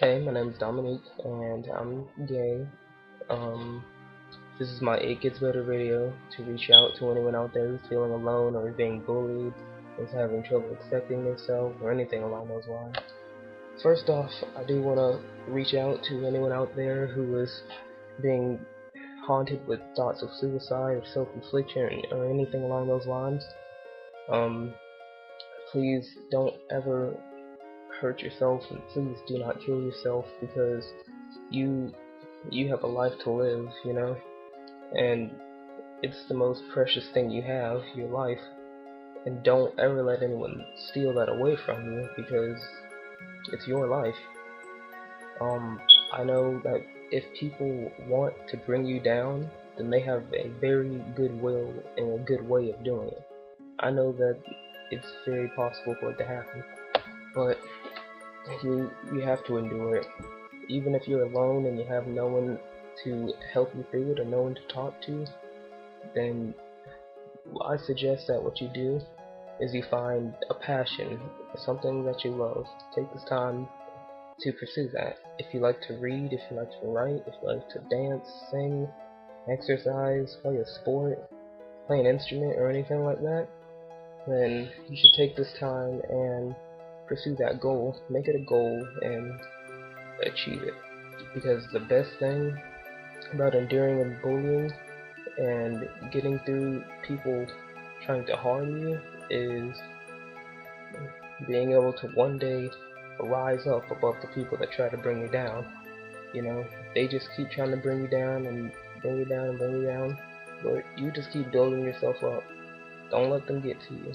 Hey, my name is Dominique, and I'm gay. Um, this is my It Gets Better video to reach out to anyone out there who's feeling alone or is being bullied, is having trouble accepting themselves, or anything along those lines. First off, I do want to reach out to anyone out there who is being haunted with thoughts of suicide or self-infliction or anything along those lines. Um, Please don't ever hurt yourself, and please do not kill yourself because you you have a life to live, and it's the most precious thing you have, your life, and don't ever let anyone steal that away from you because it's your life. I know that if people want to bring you down, then they have a very good will and a good way of doing it. I know that it's very possible for it to happen, but you have to endure it. Even if you're alone and you have no one to help you through it or no one to talk to, then I suggest that what you do is you find a passion, something that you love. Take this time to pursue that. If you like to read, if you like to write, if you like to dance, sing, exercise, play a sport, play an instrument, or anything like that, then you should take this time and pursue that goal. Make it a goal and achieve it. Because the best thing about enduring and bullying and getting through people trying to harm you is being able to one day rise up above the people that try to bring you down. They just keep trying to bring you down and bring you down and bring you down, but you just keep building yourself up. Don't let them get to you.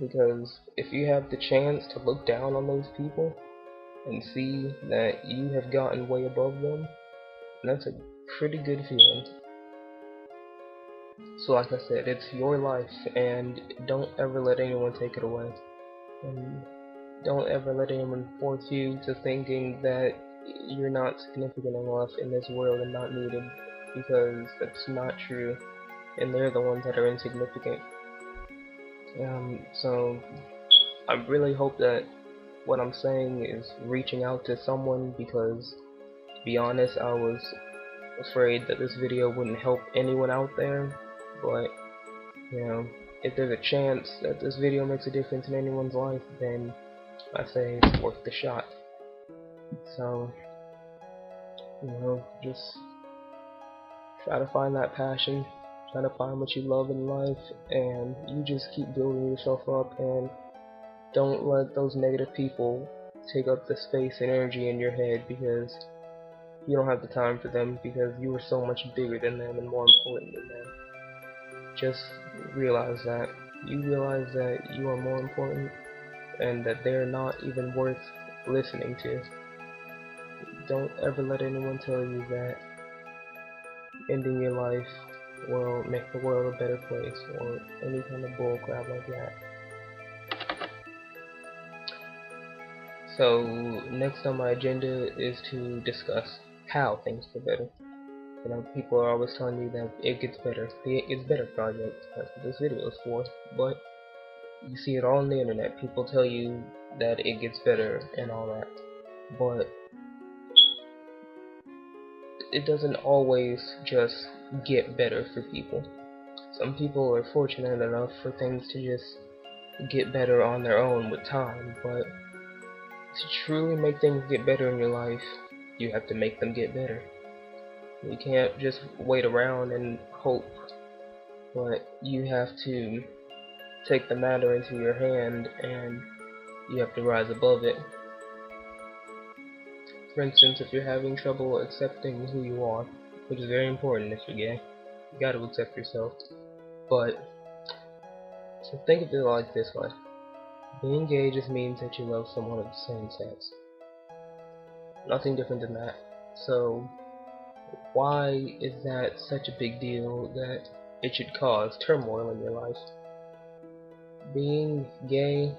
Because if you have the chance to look down on those people and see that you have gotten way above them, that's a pretty good feeling. So like I said, it's your life, and don't ever let anyone take it away. And don't ever let anyone force you to thinking that you're not significant enough in this world and not needed, because that's not true, and they're the ones that are insignificant. So I really hope that what I'm saying is reaching out to someone, because to be honest, I was afraid that this video wouldn't help anyone out there, but if there's a chance that this video makes a difference in anyone's life, then I say it's worth the shot. So, just try to find that passion, try to find what you love in life, and you just keep building yourself up, and don't let those negative people take up the space and energy in your head, because you don't have the time for them, because you are so much bigger than them and more important than them. Just realize that. You realize that you are more important and that they're not even worth listening to. Don't ever let anyone tell you that ending your life will make the world a better place, or any kind of bullcrap like that. So next on my agenda is to discuss how things get better. People are always telling you that it gets better. The It Gets Better project, that's what this video is for. But you see it all on the internet. People tell you that it gets better and all that. But it doesn't always just get better for people. Some people are fortunate enough for things to just get better on their own with time. But to truly make things get better in your life, you have to make them get better. You can't just wait around and hope, but you have to take the matter into your hand, and you have to rise above it. For instance, if you're having trouble accepting who you are, which is very important if you're gay, you gotta accept yourself. But so think of it like this way. Being gay just means that you love someone of the same sex. Nothing different than that. So why is that such a big deal that it should cause turmoil in your life? Being gay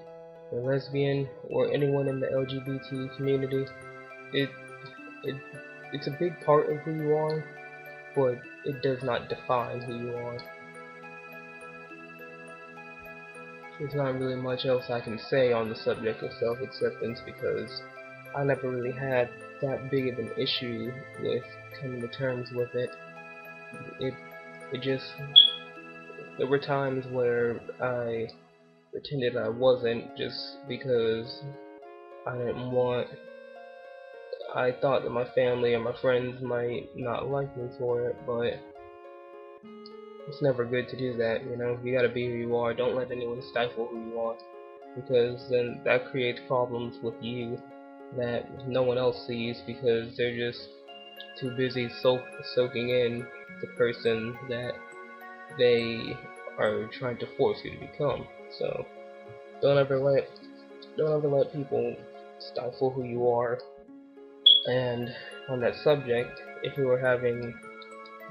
or lesbian or anyone in the LGBT community, it's a big part of who you are, but it does not define who you are. There's not really much else I can say on the subject of self-acceptance, because I never really had that big of an issue with coming to terms with it. It it just there were times where I pretended I wasn't just because I didn't want I thought that my family or my friends might not like me for it, but it's never good to do that, you know. You gotta be who you are. Don't let anyone stifle who you are, because then that creates problems with you that no one else sees because they're just too busy soaking in the person that they are trying to force you to become. So don't ever let people stifle who you are. And on that subject, if you were having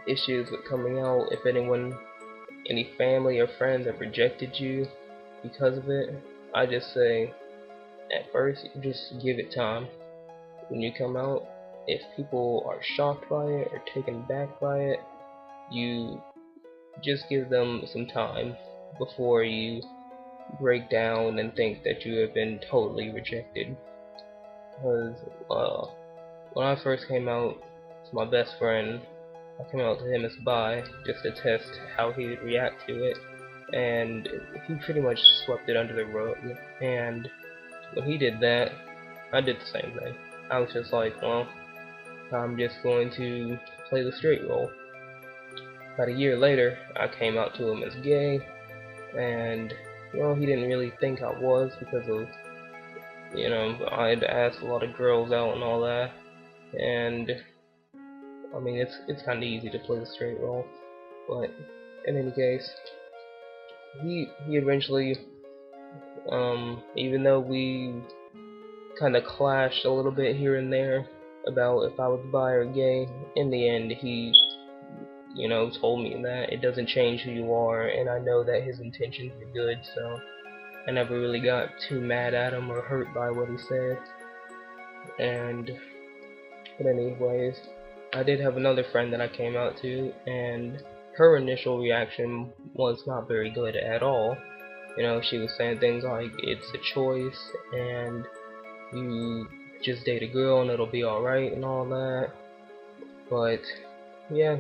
issues with coming out, if any family or friends have rejected you because of it, I just say, at first, just give it time. When you come out, if people are shocked by it or taken back by it, you just give them some time before you break down and think that you have been totally rejected. Because when I first came out to my best friend, I came out to him as bi just to test how he would react to it, and he pretty much swept it under the rug. And when he did that, I did the same thing. I was just like, well, I'm just going to play the straight role. About a year later, I came out to him as gay, and well, he didn't really think I was because of, you know, I had asked a lot of girls out and all that, and I mean, it's kind of easy to play the straight role, but in any case, he eventually, even though we kind of clashed a little bit here and there about if I was bi or gay, in the end, he, you know, told me that it doesn't change who you are, and I know that his intentions were good, so I never really got too mad at him or hurt by what he said. But anyways, I did have another friend that I came out to, and her initial reaction was not very good at all. You know, she was saying things like, it's a choice, and you just date a girl and it'll be alright and all that. But yeah,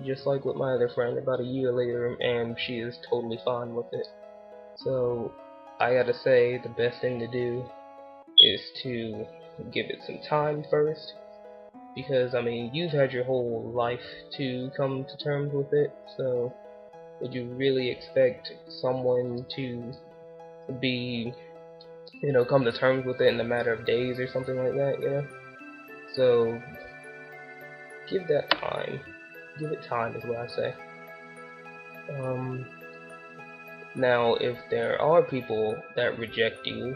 just like with my other friend, about a year later, and she is totally fine with it. So I gotta say, the best thing to do is to give it some time first, because I mean, you've had your whole life to come to terms with it, so would you really expect someone to be, you know, come to terms with it in a matter of days or something like that, you know? So give that time. Give it time is what I say. Now, if there are people that reject you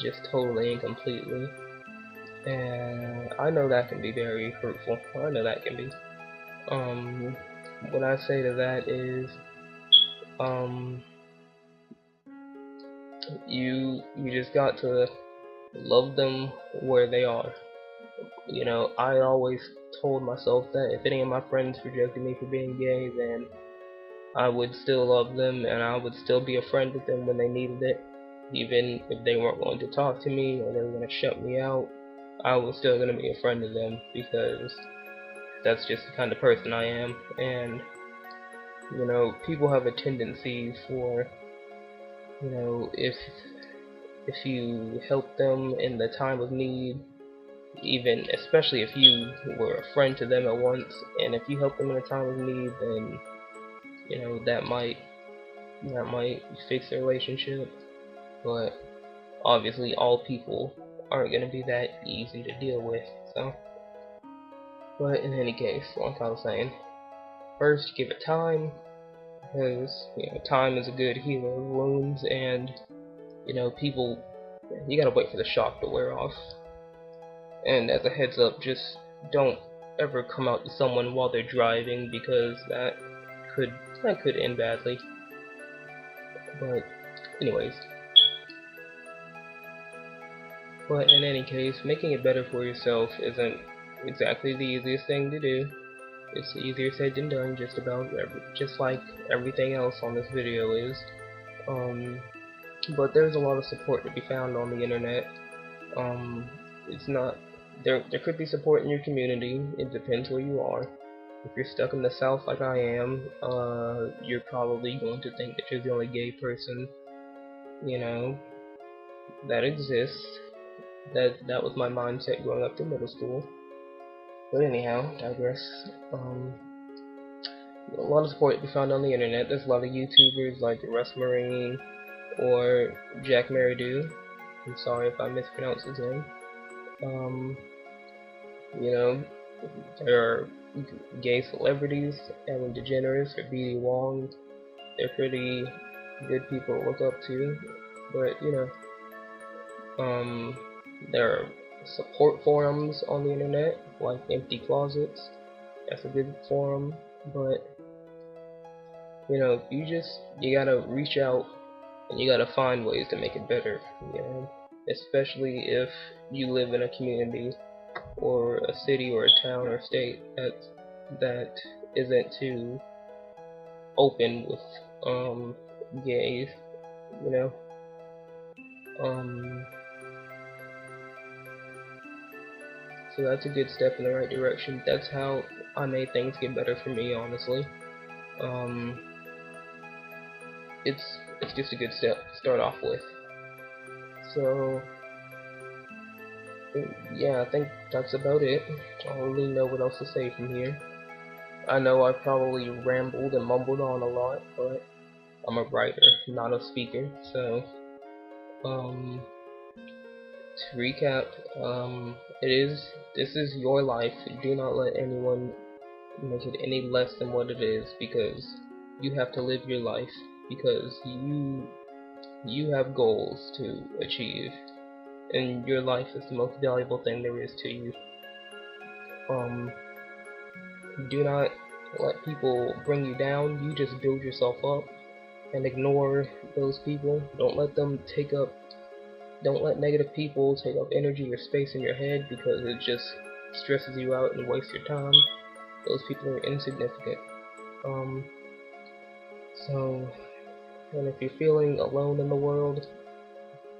just totally and completely, and I know that can be very hurtful. I know that can be. What I say to that is, you just got to love them where they are. You know, I always told myself that if any of my friends rejected me for being gay, then I would still love them and I would still be a friend with them when they needed it. Even if they weren't going to talk to me or they were going to shut me out, I was still going to be a friend of them because that's just the kind of person I am. And, you know, people have a tendency for, you know, if you help them in the time of need, even especially if you were a friend to them at once, and if you help them in a time of need, then you know that might fix their relationship. But obviously, all people aren't going to be that easy to deal with. So, but in any case, like I was saying, first give it time, because you know time is a good healer of wounds, and you know people, you gotta wait for the shock to wear off. And as a heads up, just don't ever come out to someone while they're driving, because that could end badly. But anyways, but in any case, making it better for yourself isn't exactly the easiest thing to do. It's easier said than done, just like everything else on this video is. But there's a lot of support to be found on the internet. it's not. There could be support in your community. It depends where you are. If you're stuck in the South like I am, you're probably going to think that you're the only gay person, you know, that exists. That was my mindset growing up through middle school. But anyhow, digress. A lot of support to be found on the internet. There's a lot of YouTubers like Russ Marine or Jack Maridu. I'm sorry if I mispronounced his name. You know, there are gay celebrities, Ellen DeGeneres or B.D. Wong. They're pretty good people to look up to. But, there are support forums on the internet, like Empty Closets. That's a good forum. But, you gotta reach out and you gotta find ways to make it better, especially if you live in a community or a city or a town or state that isn't too open with gays, you know. So that's a good step in the right direction. That's how I made things get better for me, honestly. It's just a good step to start off with. So yeah, I think that's about it. I don't really know what else to say from here. I know I probably rambled and mumbled on a lot, but I'm a writer, not a speaker. So to recap, this is your life. Do not let anyone make it any less than what it is, because you have to live your life, because you have goals to achieve, and your life is the most valuable thing there is to you. Do not let people bring you down. You just build yourself up and ignore those people. Don't let negative people take up energy or space in your head, because it just stresses you out and wastes your time. Those people are insignificant. And if you're feeling alone in the world,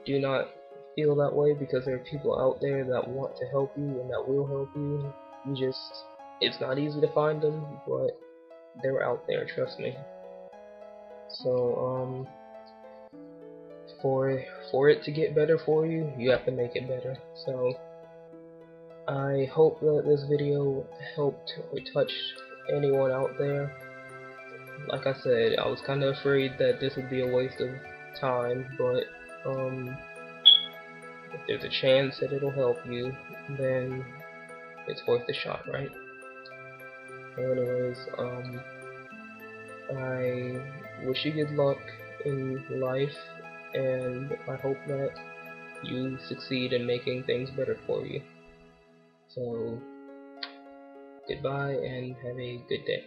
do not feel that way, because there are people out there that want to help you and that will help you. It's not easy to find them, but they're out there, trust me. So, for it to get better for you, you have to make it better. So, I hope that this video helped or touched anyone out there. Like I said, I was kind of afraid that this would be a waste of time, but if there's a chance that it'll help you, then it's worth a shot, right? So anyways, I wish you good luck in life, and I hope that you succeed in making things better for you. So, goodbye and have a good day.